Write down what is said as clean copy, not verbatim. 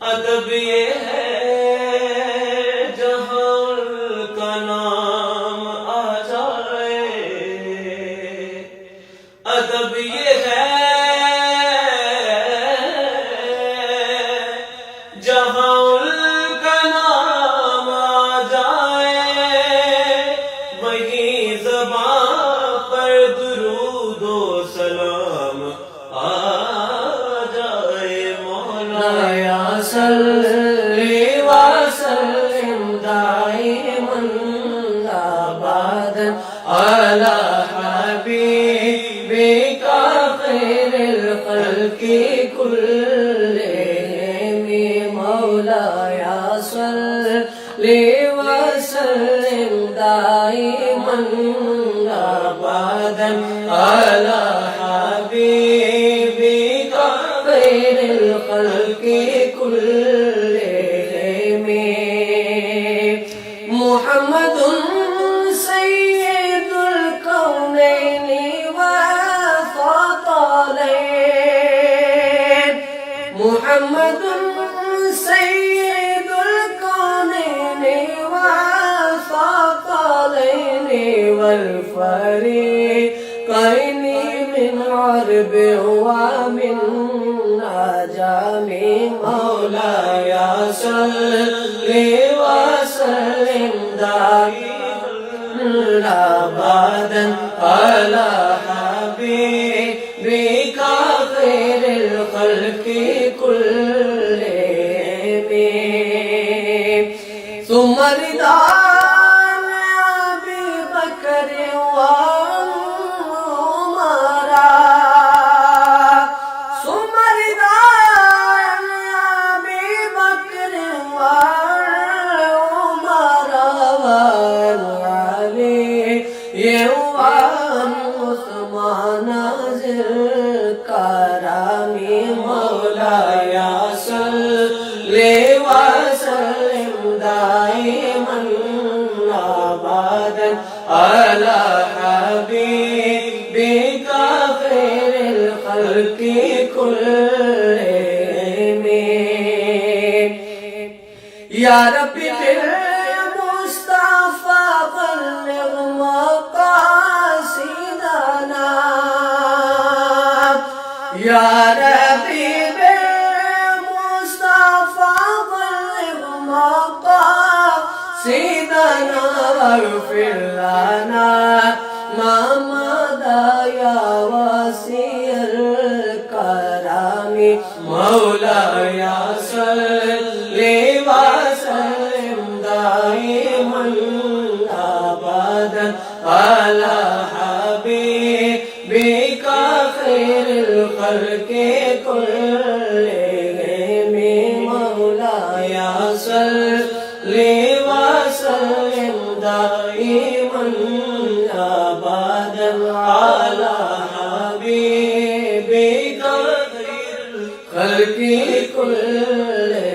ادب یہ ہے جہاں کا نام آ جائے، ادب یہ ہے جہاں کا نام آ جائے، وہیں زبان پر درود و سلام آ جائے۔ مولا یا صلی وسلم دائما ابدا علی حبیبک خیر الخلق کلہم۔ مولا یا صلی وسلم دائما ابدا علی حبیبک خیر الخلق کلہم۔ محمد سید الکونین والثقلین، محمد سید الکونین والثقلین والفریقین من عرب ومن عجم۔ مولا یا صلی وسلم دائما ابدا علی حبیبک خیر الخلق کلہم۔ ثم رضا ابی بکر وعمر، ثم رضا ابی بکر وعمر وعلی وعن عثمان ذی الکرم۔ مولا یا صلی وسلم دائما ابدا علی حبیبک خیر الخلق کلہم۔ یا ربی بالمصطفیٰ بلغ مقاصدنا، یا ربی بالمصطفیٰ بلغ مقاصدنا، واغفر لنا ما مضى یا واسع الکرم۔ مولا یا صلی وسلم دائما ابدا علی حبیبک خیر الخلق کلہم۔ مولا یا صلی وسلم دائما ابدا علی حبیبک خیر الخلق کلہم۔